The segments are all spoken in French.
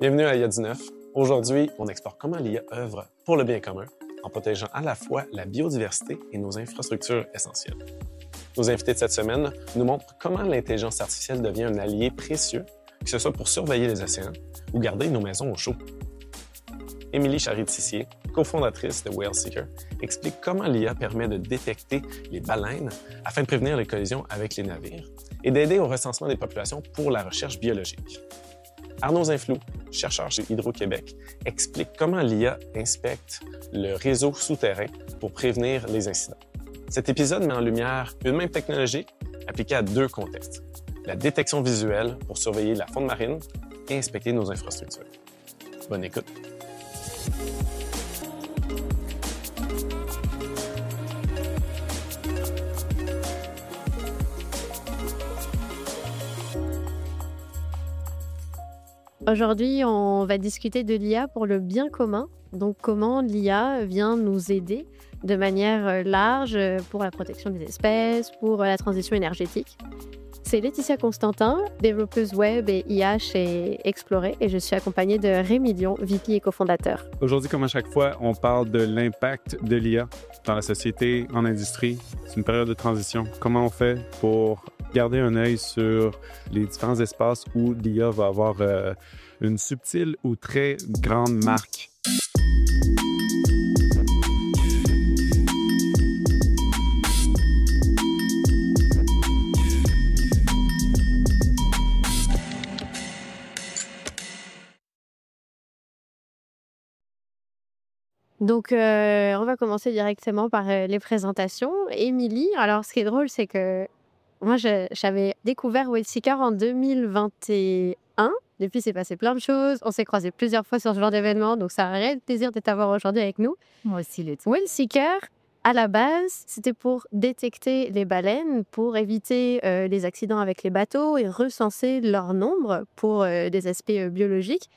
Bienvenue à IA 19. Aujourd'hui, on explore comment l'IA œuvre pour le bien commun en protégeant à la fois la biodiversité et nos infrastructures essentielles. Nos invités de cette semaine nous montrent comment l'intelligence artificielle devient un allié précieux, que ce soit pour surveiller les océans ou garder nos maisons au chaud. Émilie Charry-Tissier, cofondatrice de Whale Seeker, explique comment l'IA permet de détecter les baleines afin de prévenir les collisions avec les navires et d'aider au recensement des populations pour la recherche biologique. Arnaud Zinflou, chercheur chez Hydro-Québec, explique comment l'IA inspecte le réseau souterrain pour prévenir les incidents. Cet épisode met en lumière une même technologie appliquée à deux contextes: la détection visuelle pour surveiller la faune marine et inspecter nos infrastructures. Bonne écoute! Aujourd'hui, on va discuter de l'IA pour le bien commun. Donc, comment l'IA vient nous aider de manière large pour la protection des espèces, pour la transition énergétique. C'est Laetitia Constantin, développeuse web et IA chez Explorer, et je suis accompagnée de Rémi Dion, VP et cofondateur. Aujourd'hui, comme à chaque fois, on parle de l'impact de l'IA dans la société, en industrie. C'est une période de transition. Comment on fait pour garder un œil sur les différents espaces où l'IA va avoir une subtile ou très grande marque? Donc, on va commencer directement par les présentations. Émilie, alors ce qui est drôle, c'est que moi, j'avais découvert Whale Seeker en 2021. Depuis, c'est passé plein de choses. On s'est croisés plusieurs fois sur ce genre d'événement. Donc, ça a un réel plaisir de t'avoir aujourd'hui avec nous. Moi aussi, Laetitia. Whale Seeker, à la base, c'était pour détecter les baleines, pour éviter les accidents avec les bateaux et recenser leur nombre pour des aspects biologiques.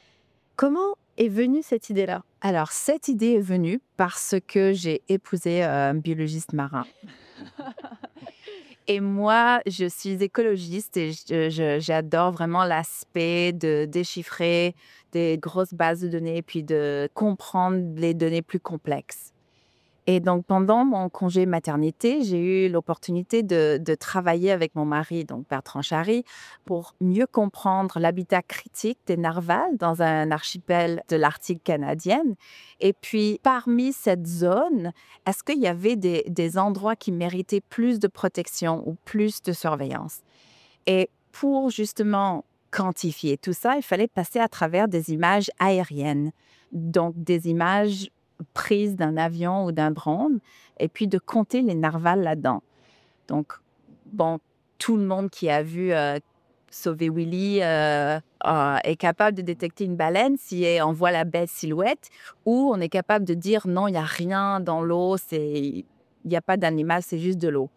Comment est venue cette idée-là? Alors, cette idée est venue parce que j'ai épousé un biologiste marin. Et moi, je suis écologiste et j'adore vraiment l'aspect de déchiffrer des grosses bases de données puis de comprendre les données plus complexes. Et donc, pendant mon congé maternité, j'ai eu l'opportunité de travailler avec mon mari, donc Bertrand Charry, pour mieux comprendre l'habitat critique des narvals dans un archipel de l'Arctique canadienne. Et puis, parmi cette zone, est-ce qu'il y avait des endroits qui méritaient plus de protection ou plus de surveillance? Et pour justement quantifier tout ça, il fallait passer à travers des images aériennes, donc des images prise d'un avion ou d'un drone, et puis de compter les narvals là-dedans. Donc, bon, tout le monde qui a vu Sauver Willy est capable de détecter une baleine si on voit la belle silhouette, ou on est capable de dire non, il n'y a rien dans l'eau, il n'y a pas d'animal, c'est juste de l'eau.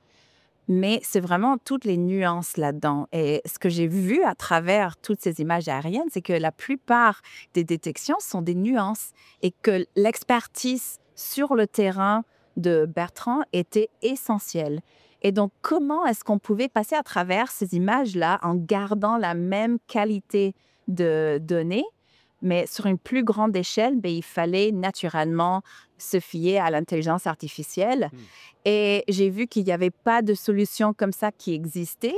Mais c'est vraiment toutes les nuances là-dedans. Et ce que j'ai vu à travers toutes ces images aériennes, c'est que la plupart des détections sont des nuances et que l'expertise sur le terrain de Bertrand était essentielle. Et donc, comment est-ce qu'on pouvait passer à travers ces images-là en gardant la même qualité de données, mais sur une plus grande échelle, il fallait naturellement se fier à l'intelligence artificielle. Et j'ai vu qu'il n'y avait pas de solution comme ça qui existait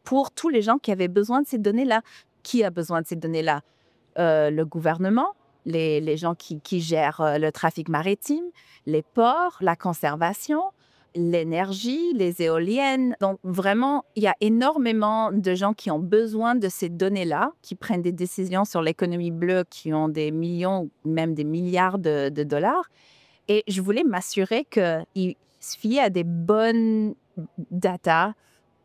pour tous les gens qui avaient besoin de ces données-là. Qui a besoin de ces données-là? Le gouvernement, les gens qui gèrent le trafic maritime, les ports, la conservation, l'énergie, les éoliennes. Donc, vraiment, il y a énormément de gens qui ont besoin de ces données-là, qui prennent des décisions sur l'économie bleue, qui ont des millions, même des milliards de dollars. Et je voulais m'assurer qu'ils se fiaient à des bonnes data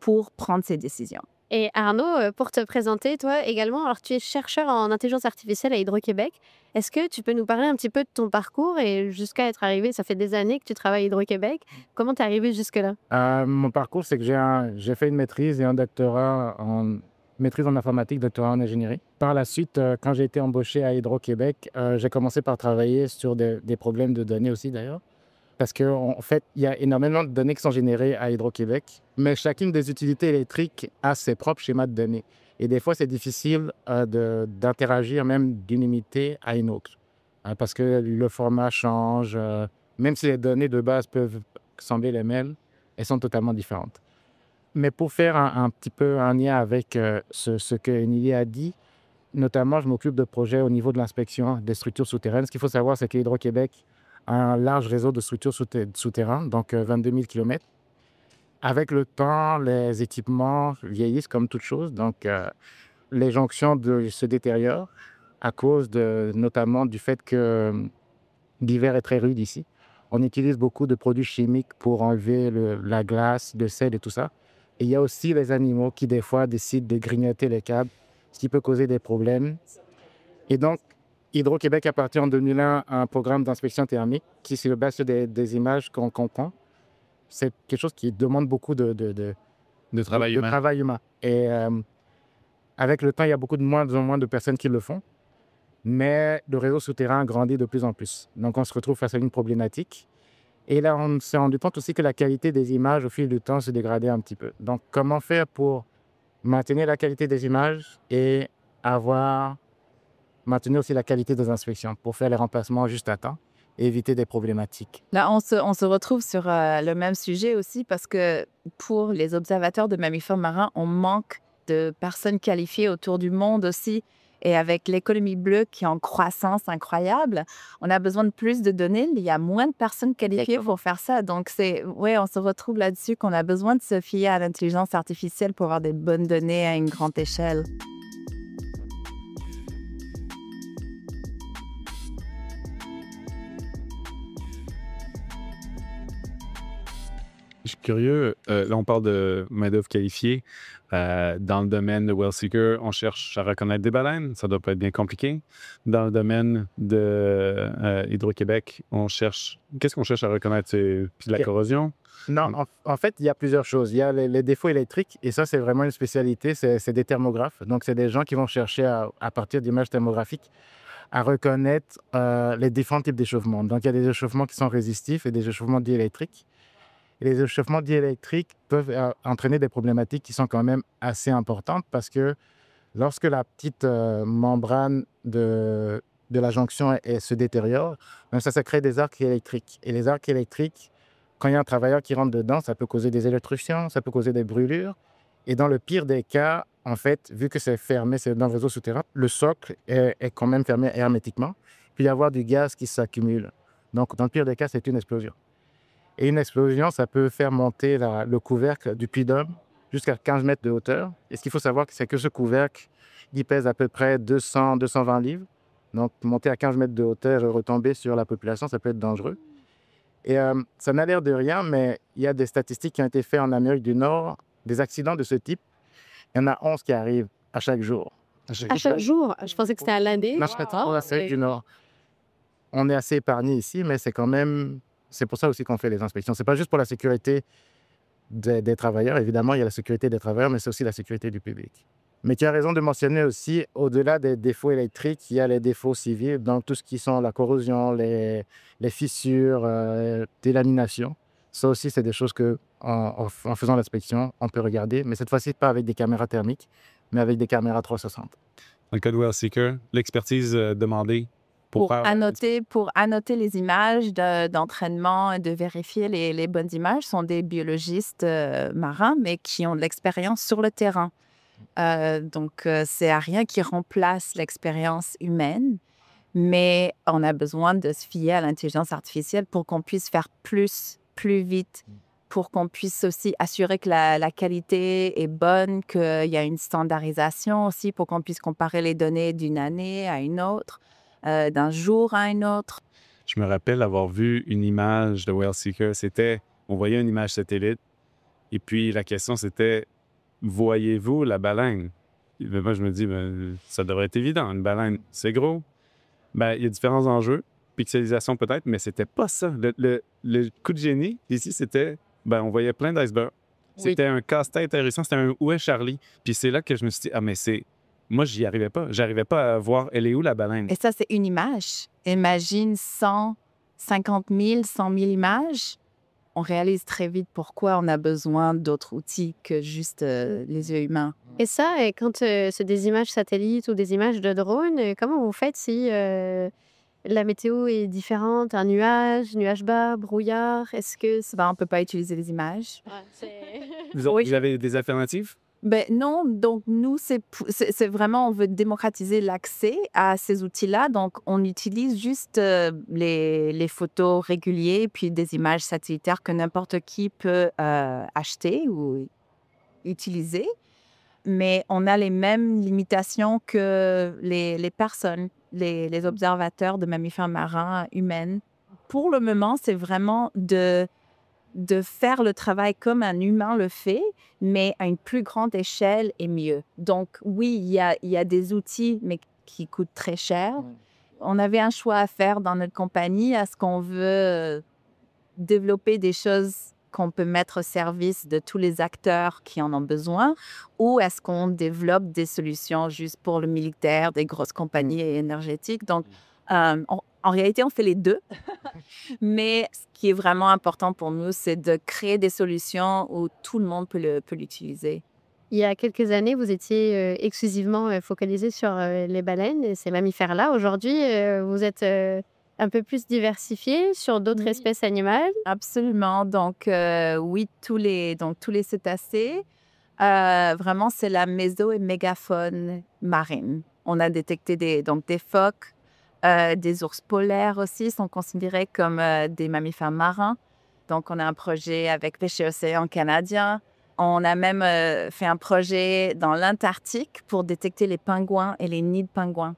pour prendre ces décisions. Et Arnaud, pour te présenter, toi également, alors tu es chercheur en intelligence artificielle à Hydro-Québec. Est-ce que tu peux nous parler un petit peu de ton parcours et jusqu'à être arrivé, ça fait des années que tu travailles à Hydro-Québec. Comment tu es arrivé jusque-là? Mon parcours, c'est que j'ai fait une maîtrise et un doctorat en maîtrise en informatique, doctorat en ingénierie. Par la suite, quand j'ai été embauché à Hydro-Québec, j'ai commencé par travailler sur des problèmes de données aussi d'ailleurs. Parce qu'en fait, il y a énormément de données qui sont générées à Hydro-Québec, mais chacune des utilités électriques a ses propres schémas de données. Et des fois, c'est difficile d'interagir même d'une unité à une autre. Parce que le format change. Même si les données de base peuvent sembler les mêmes, elles sont totalement différentes. Mais pour faire un petit peu un lien avec ce que Émilie a dit, notamment, je m'occupe de projets au niveau de l'inspection des structures souterraines. Ce qu'il faut savoir, c'est qu'Hydro-Québec a un large réseau de structures souterraines, donc 22 000 km. Avec le temps, les équipements vieillissent comme toute chose, donc les jonctions se détériorent à cause notamment du fait que l'hiver est très rude ici. On utilise beaucoup de produits chimiques pour enlever la glace, le sel et tout ça. Et il y a aussi les animaux qui, des fois, décident de grignoter les câbles, ce qui peut causer des problèmes. Et donc, Hydro-Québec a parti en 2001 à un programme d'inspection thermique qui se base sur des images qu'on comprend. C'est quelque chose qui demande beaucoup de travail humain. travail humain. Et avec le temps, il y a beaucoup de moins en moins de personnes qui le font. Mais le réseau souterrain grandit de plus en plus. Donc, on se retrouve face à une problématique. Et là, on s'est rendu compte aussi que la qualité des images, au fil du temps, se dégradait un petit peu. Donc, comment faire pour maintenir la qualité des images et maintenir aussi la qualité des inspections pour faire les remplacements juste à temps et éviter des problématiques. Là, on se retrouve sur le même sujet aussi parce que pour les observateurs de mammifères marins, on manque de personnes qualifiées autour du monde aussi. Et avec l'économie bleue qui est en croissance incroyable, on a besoin de plus de données. Il y a moins de personnes qualifiées pour faire ça. Donc, on se retrouve là-dessus qu'on a besoin de se fier à l'intelligence artificielle pour avoir des bonnes données à une grande échelle. Je suis curieux, là on parle de main-d'œuvre qualifiée. Dans le domaine de Wellseeker, on cherche à reconnaître des baleines. Ça doit pas être bien compliqué. Dans le domaine de Hydro-Québec, qu'est-ce qu'on cherche à reconnaître? C'est de la corrosion? Non, en fait, il y a plusieurs choses. Il y a les défauts électriques, et ça, c'est vraiment une spécialité, c'est des thermographes. Donc, c'est des gens qui vont chercher, à partir d'images thermographiques, à reconnaître les différents types d'échauffements. Donc, il y a des échauffements qui sont résistifs et des échauffements diélectriques. Et les échauffements diélectriques peuvent entraîner des problématiques qui sont quand même assez importantes parce que lorsque la petite membrane de la jonction se détériore, ça crée des arcs électriques. Et les arcs électriques, quand il y a un travailleur qui rentre dedans, ça peut causer des électrocutions, ça peut causer des brûlures. Et dans le pire des cas, en fait, vu que c'est fermé, c'est dans le réseau souterrain, le socle est quand même fermé hermétiquement. Puis il y avoir du gaz qui s'accumule. Donc, dans le pire des cas, c'est une explosion. Et une explosion, ça peut faire monter le couvercle du puits d'homme jusqu'à 15 mètres de hauteur. Et ce qu'il faut savoir, c'est que ce couvercle, il pèse à peu près 200-220 livres. Donc, monter à 15 mètres de hauteur et retomber sur la population, ça peut être dangereux. Et ça n'a l'air de rien, mais il y a des statistiques qui ont été faites en Amérique du Nord, des accidents de ce type. Il y en a 11 qui arrivent à chaque jour. À chaque jour? Je pensais que c'était à l'année. Non, en Amérique du Nord. On est assez épargné ici, mais c'est quand même... C'est pour ça aussi qu'on fait les inspections. Ce n'est pas juste pour la sécurité des travailleurs. Évidemment, il y a la sécurité des travailleurs, mais c'est aussi la sécurité du public. Mais tu as raison de mentionner aussi, au-delà des défauts électriques, il y a les défauts civils, donc tout ce qui sont la corrosion, les fissures, délamination. Ça aussi, c'est des choses qu'en faisant l'inspection, on peut regarder, mais cette fois-ci, pas avec des caméras thermiques, mais avec des caméras 360. Dans le cas de Wellseeker, l'expertise demandée pour annoter les images d'entraînement et de vérifier les bonnes images sont des biologistes marins, mais qui ont de l'expérience sur le terrain. Donc, c'est rien qui remplace l'expérience humaine, mais on a besoin de se fier à l'intelligence artificielle pour qu'on puisse faire plus vite, pour qu'on puisse aussi assurer que la qualité est bonne, qu'il y a une standardisation aussi, pour qu'on puisse comparer les données d'une année à une autre. D'un jour à un autre. Je me rappelle avoir vu une image de Wellseeker. On voyait une image satellite et puis la question c'était, voyez-vous la baleine? Et moi, je me dis, ça devrait être évident. Une baleine, c'est gros. Il y a différents enjeux. Pixelisation peut-être, mais c'était pas ça. Le coup de génie ici, c'était, on voyait plein d'icebergs. C'était un casse-tête intéressant. C'était un « Où est Charlie? » Puis c'est là que je me suis dit, mais c'est... Moi, j'y arrivais pas. J'arrivais pas à voir, elle est où la baleine? Et ça, c'est une image. Imagine 150 000, 100 000 images. on réalise très vite pourquoi on a besoin d'autres outils que juste les yeux humains. Et ça, quand c'est des images satellites ou des images de drone, comment vous faites si la météo est différente, un nuage bas, brouillard? Est-ce que On ne peut pas utiliser les images. Vous Oui. vous avez des alternatives? Ben non, donc nous, c'est vraiment, on veut démocratiser l'accès à ces outils-là. Donc, on utilise juste les photos régulières, puis des images satellitaires que n'importe qui peut acheter ou utiliser. Mais on a les mêmes limitations que les personnes, les observateurs de mammifères marins humains. Pour le moment, c'est vraiment de faire le travail comme un humain le fait, mais à une plus grande échelle et mieux. Donc oui, il y a des outils, mais qui coûtent très cher. On avait un choix à faire dans notre compagnie. Est-ce qu'on veut développer des choses qu'on peut mettre au service de tous les acteurs qui en ont besoin, ou est-ce qu'on développe des solutions juste pour le militaire, des grosses compagnies énergétiques? Donc, en réalité, on fait les deux. Mais ce qui est vraiment important pour nous, c'est de créer des solutions où tout le monde peut l'utiliser. Il y a quelques années, vous étiez exclusivement focalisé sur les baleines et ces mammifères-là. Aujourd'hui, vous êtes un peu plus diversifié sur d'autres Oui. espèces animales. Absolument. Donc, oui, tous les cétacés, vraiment, c'est la méso- et mégafaune marine. On a détecté des phoques, des ours polaires aussi sont considérés comme des mammifères marins. Donc, on a un projet avec Pêcher Océan canadien. On a même fait un projet dans l'Antarctique pour détecter les pingouins et les nids de pingouins.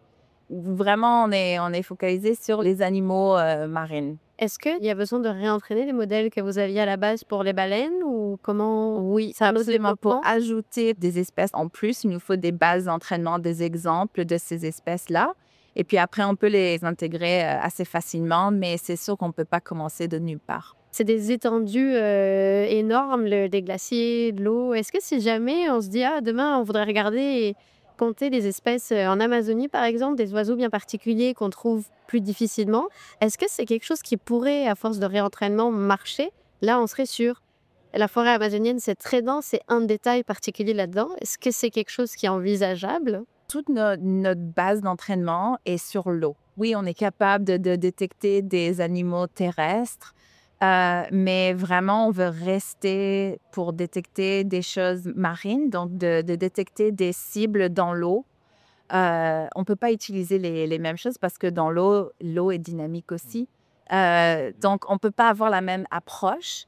Vraiment, on est focalisé sur les animaux marins. Est-ce qu'il y a besoin de réentraîner les modèles que vous aviez à la base pour les baleines ou comment? Oui, Ça a un autre absolument. Pour développement? ajouter des espèces en plus, il nous faut des bases d'entraînement, des exemples de ces espèces-là. Et puis après, on peut les intégrer assez facilement, mais c'est sûr qu'on ne peut pas commencer de nulle part. C'est des étendues énormes, des glaciers, de l'eau. Est-ce que si jamais on se dit, ah, demain, on voudrait regarder et compter des espèces en Amazonie, par exemple, des oiseaux bien particuliers qu'on trouve plus difficilement, est-ce que c'est quelque chose qui pourrait, à force de réentraînement, marcher? Là, on serait sûr. La forêt amazonienne, c'est très dense, c'est un détail particulier là-dedans. Est-ce que c'est quelque chose qui est envisageable? Toute notre base d'entraînement est sur l'eau. Oui, on est capable de détecter des animaux terrestres, mais vraiment, on veut rester pour détecter des choses marines, donc de détecter des cibles dans l'eau. On ne peut pas utiliser les mêmes choses parce que dans l'eau est dynamique aussi. Donc, on ne peut pas avoir la même approche.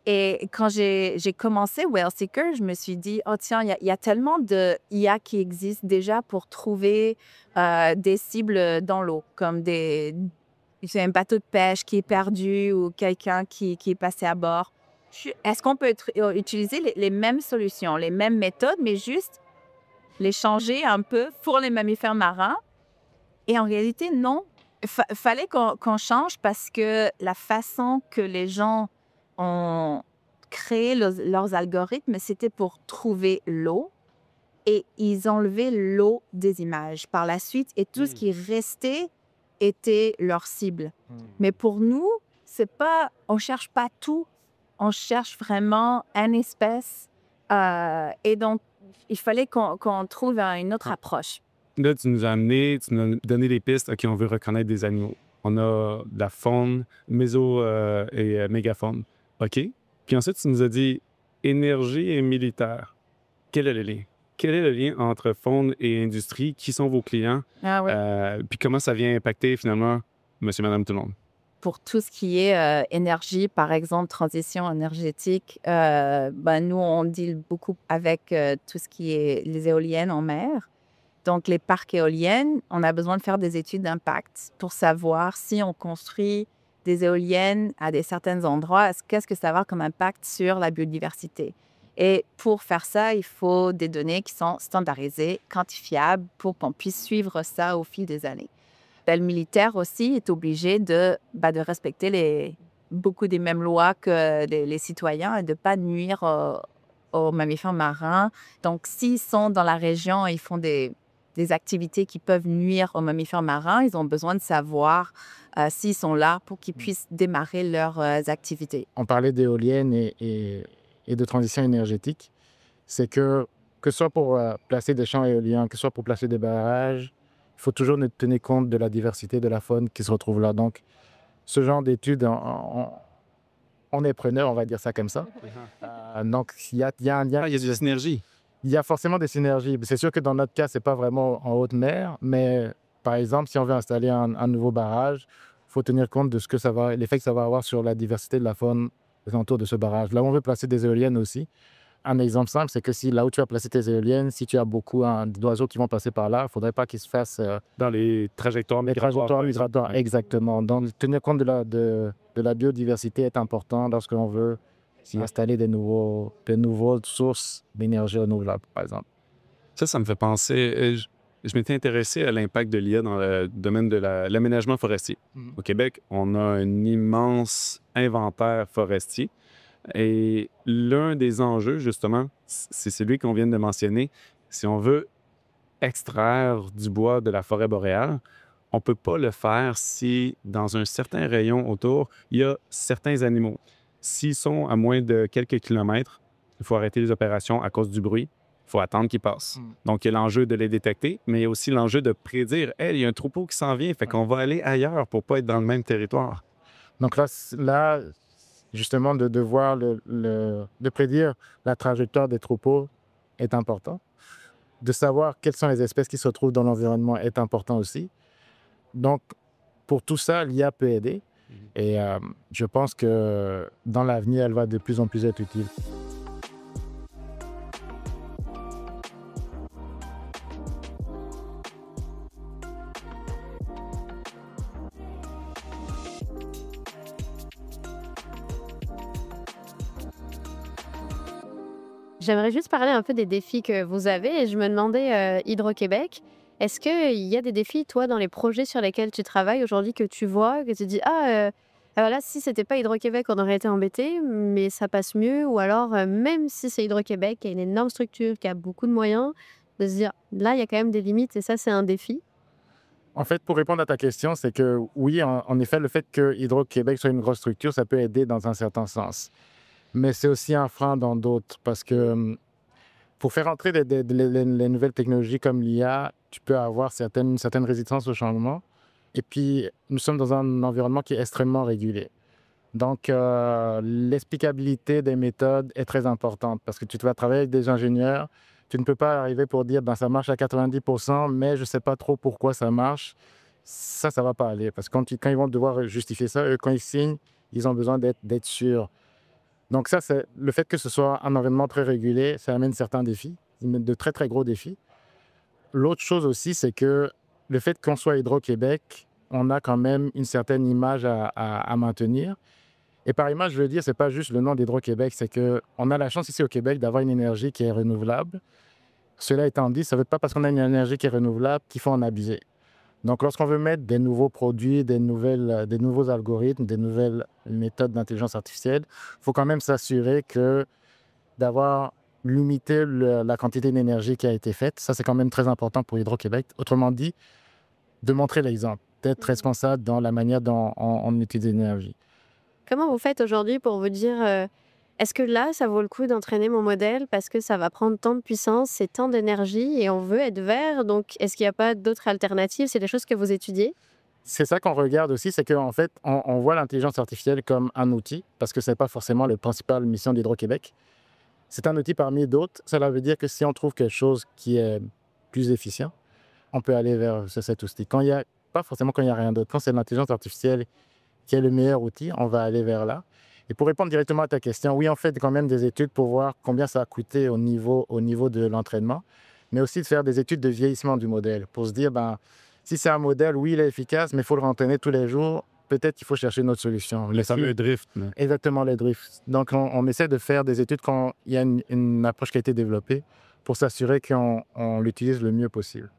Et quand j'ai commencé Whale Seeker, je me suis dit, oh tiens, il y a tellement de IA qui existent déjà pour trouver des cibles dans l'eau, comme c'est un bateau de pêche qui est perdu ou quelqu'un qui est passé à bord. Est-ce qu'on peut utiliser les mêmes solutions, les mêmes méthodes, mais juste les changer un peu pour les mammifères marins? Et en réalité, non. Fallait qu'on change parce que la façon que les gens ont créé leurs algorithmes, c'était pour trouver l'eau et ils enlevaient l'eau des images par la suite et tout ce qui restait était leur cible. Mais pour nous, on cherche pas tout, on cherche vraiment une espèce et donc il fallait qu'on trouve une autre approche. Là, tu nous as donné des pistes. OK, on veut reconnaître des animaux. On a de la faune, méso et mégafaune. OK. Puis ensuite, tu nous as dit énergie et militaire. Quel est le lien? Quel est le lien entre faune et industrie? Qui sont vos clients? Ah oui. Puis comment ça vient impacter finalement monsieur, madame, tout le monde? Pour tout ce qui est énergie, par exemple, transition énergétique, nous, on deal beaucoup avec tout ce qui est les éoliennes en mer. Donc, les parcs éoliennes, on a besoin de faire des études d'impact pour savoir si on construit des éoliennes à des certains endroits, qu'est-ce que ça va avoir comme impact sur la biodiversité. Et pour faire ça, il faut des données qui sont standardisées, quantifiables, pour qu'on puisse suivre ça au fil des années. Le militaire aussi est obligé de respecter beaucoup des mêmes lois que les citoyens et de ne pas nuire aux mammifères marins. Donc, s'ils sont dans la région, ils font des des activités qui peuvent nuire aux mammifères marins, ils ont besoin de savoir s'ils sont là pour qu'ils puissent démarrer leurs activités. On parlait d'éoliennes et de transition énergétique. C'est que ce soit pour placer des champs éoliens, que ce soit pour placer des barrages, il faut toujours tenir compte de la diversité de la faune qui se retrouve là. Donc, ce genre d'études, on est preneur, on va dire ça comme ça. Donc, il y a un lien. Ah, il y a de la synergie. Il y a forcément des synergies. C'est sûr que dans notre cas, ce n'est pas vraiment en haute mer, mais par exemple, si on veut installer un nouveau barrage, il faut tenir compte de l'effet que ça va avoir sur la diversité de la faune autour de ce barrage. Là où on veut placer des éoliennes aussi, un exemple simple, c'est que si là où tu vas placer tes éoliennes, si tu as beaucoup d'oiseaux qui vont passer par là, il ne faudrait pas qu'ils se fassent Dans les trajectoires migratoires. Exactement. Donc, tenir compte de la biodiversité est important lorsqu'on veut installer de nouvelles sources d'énergie renouvelable, par exemple. Ça me fait penser. Je m'étais intéressé à l'impact de l'IA dans le domaine de l'aménagement forestier. Au Québec, on a un immense inventaire forestier. Et l'un des enjeux, justement, c'est celui qu'on vient de mentionner. Si on veut extraire du bois de la forêt boréale, on ne peut pas le faire si, dans un certain rayon autour, il y a certains animaux. S'ils sont à moins de quelques kilomètres, il faut arrêter les opérations à cause du bruit. Il faut attendre qu'ils passent. Donc, il y a l'enjeu de les détecter, mais il y a aussi l'enjeu de prédire « Hey, il y a un troupeau qui s'en vient, fait qu'on va aller ailleurs pour ne pas être dans le même territoire. » Donc là justement, de voir, de prédire la trajectoire des troupeaux est important. De savoir quelles sont les espèces qui se trouvent dans l'environnement est important aussi. Donc, pour tout ça, l'IA peut aider. Et je pense que dans l'avenir, elle va de plus en plus être utile. J'aimerais juste parler un peu des défis que vous avez et je me demandais, Hydro-Québec, est-ce qu'il y a des défis, toi, dans les projets sur lesquels tu travailles aujourd'hui, que tu vois, que tu dis, alors là, si c'était pas Hydro-Québec, on aurait été embêtés, mais ça passe mieux, ou alors, même si c'est Hydro-Québec, qui a une énorme structure, qui a beaucoup de moyens, de se dire, là, il y a quand même des limites et ça, c'est un défi. En fait, pour répondre à ta question, c'est que oui, en effet, le fait que Hydro-Québec soit une grosse structure, ça peut aider dans un certain sens. Mais c'est aussi un frein dans d'autres parce que pour faire entrer les nouvelles technologies comme l'IA, tu peux avoir certaines résistances au changement. Et puis, nous sommes dans un environnement qui est extrêmement régulé. Donc, l'explicabilité des méthodes est très importante parce que tu vas travailler avec des ingénieurs. Tu ne peux pas arriver pour dire ben, ça marche à 90%, mais je ne sais pas trop pourquoi ça marche. Ça ne va pas aller parce que quand ils vont devoir justifier ça, eux, quand ils signent, ils ont besoin d'être sûrs. Donc ça, c'est le fait que ce soit un environnement très régulé, ça amène certains défis, de très, très gros défis. L'autre chose aussi, c'est que le fait qu'on soit Hydro-Québec, on a quand même une certaine image à maintenir. Et par image, je veux dire, ce n'est pas juste le nom d'Hydro-Québec, c'est qu'on a la chance ici au Québec d'avoir une énergie qui est renouvelable. Cela étant dit, ça ne veut pas parce qu'on a une énergie qui est renouvelable qu'il faut en abuser. Donc, lorsqu'on veut mettre des nouveaux produits, des nouveaux algorithmes, des nouvelles méthodes d'intelligence artificielle, il faut quand même s'assurer d'avoir limité la quantité d'énergie qui a été faite. Ça, c'est quand même très important pour Hydro-Québec. Autrement dit, de montrer l'exemple, d'être responsable dans la manière dont on utilise l'énergie. Comment vous faites aujourd'hui pour vous dire, est-ce que là, ça vaut le coup d'entraîner mon modèle parce que ça va prendre tant de puissance et tant d'énergie et on veut être vert, donc est-ce qu'il n'y a pas d'autres alternatives? C'est des choses que vous étudiez? C'est ça qu'on regarde aussi, c'est qu'en fait, on voit l'intelligence artificielle comme un outil, parce que ce n'est pas forcément la principale mission d'Hydro-Québec. C'est un outil parmi d'autres. Cela veut dire que si on trouve quelque chose qui est plus efficient, on peut aller vers cet outil. Pas forcément quand il n'y a rien d'autre. Quand c'est l'intelligence artificielle qui est le meilleur outil, on va aller vers là. Et pour répondre directement à ta question, oui, on fait quand même des études pour voir combien ça a coûté au niveau de l'entraînement, mais aussi de faire des études de vieillissement du modèle pour se dire, si c'est un modèle, oui, il est efficace, mais il faut le rentraîner tous les jours. Peut-être qu'il faut chercher une autre solution. Le fameux drift. Exactement, les drifts. Donc, on essaie de faire des études quand il y a une approche qui a été développée pour s'assurer qu'on l'utilise le mieux possible.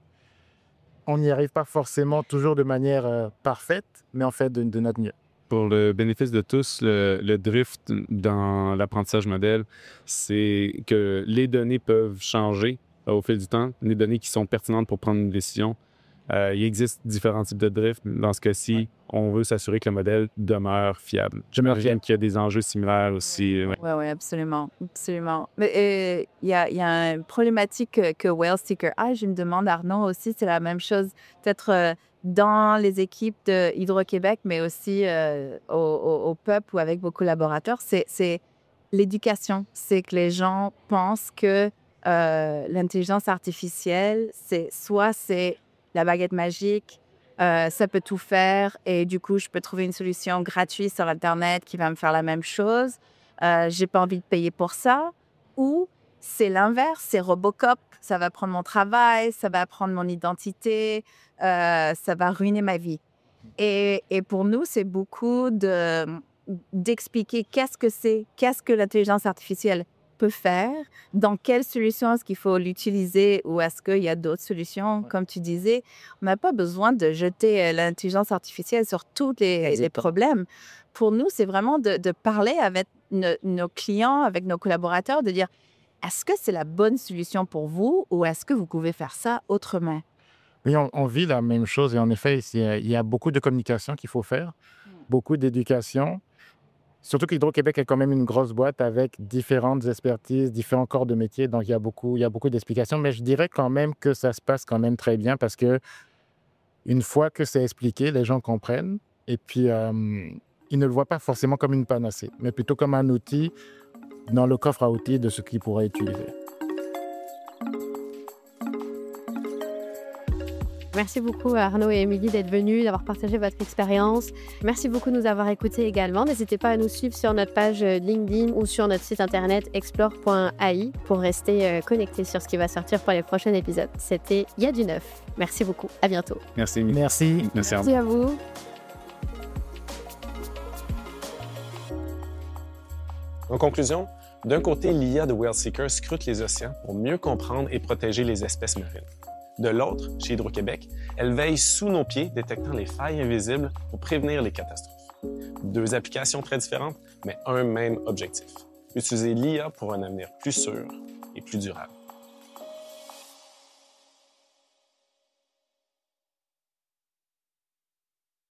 On n'y arrive pas forcément toujours de manière parfaite, mais on fait de notre mieux. Pour le bénéfice de tous, le drift dans l'apprentissage modèle, c'est que les données peuvent changer au fil du temps, des données qui sont pertinentes pour prendre une décision. Il existe différents types de drift. Dans ce cas-ci, on veut s'assurer que le modèle demeure fiable. J'imagine qu'il y a des enjeux similaires aussi. Oui, absolument. Absolument. Mais il y a une problématique que Whale Seeker a. Je me demande, Arnaud, aussi, c'est la même chose. Peut-être dans les équipes de Hydro-Québec, mais aussi au peuple ou avec vos collaborateurs, c'est l'éducation. C'est que les gens pensent que l'intelligence artificielle, c'est la baguette magique, ça peut tout faire et du coup, je peux trouver une solution gratuite sur Internet qui va me faire la même chose. J'ai pas envie de payer pour ça. Ou c'est l'inverse, c'est Robocop, ça va prendre mon travail, ça va prendre mon identité, ça va ruiner ma vie. Et pour nous, c'est beaucoup d'expliquer qu'est-ce que l'intelligence artificielle peut faire, dans quelle solution est-ce qu'il faut l'utiliser ou est-ce qu'il y a d'autres solutions, comme tu disais. On n'a pas besoin de jeter l'intelligence artificielle sur tous les problèmes. Pour nous, c'est vraiment de parler avec nos clients, avec nos collaborateurs, de dire est-ce que c'est la bonne solution pour vous ou est-ce que vous pouvez faire ça autrement? Oui, on vit la même chose et en effet, il y a beaucoup de communication qu'il faut faire, beaucoup d'éducation. Surtout qu'Hydro-Québec est quand même une grosse boîte avec différentes expertises, différents corps de métier, donc il y a beaucoup d'explications. Mais je dirais quand même que ça se passe quand même très bien parce que une fois que c'est expliqué, les gens comprennent et puis ils ne le voient pas forcément comme une panacée, mais plutôt comme un outil dans le coffre à outils de ce qu'ils pourraient utiliser. Merci beaucoup Arnaud et Émilie d'être venus, d'avoir partagé votre expérience. Merci beaucoup de nous avoir écoutés également. N'hésitez pas à nous suivre sur notre page LinkedIn ou sur notre site internet explore.ai pour rester connectés sur ce qui va sortir pour les prochains épisodes. C'était Il y a du neuf. Merci beaucoup. À bientôt. Merci. Merci. Merci. Merci à vous. En conclusion, d'un côté, l'IA de Whale Seeker scrute les océans pour mieux comprendre et protéger les espèces marines. De l'autre, chez Hydro-Québec, elle veille sous nos pieds, détectant les failles invisibles pour prévenir les catastrophes. Deux applications très différentes, mais un même objectif: utiliser l'IA pour un avenir plus sûr et plus durable.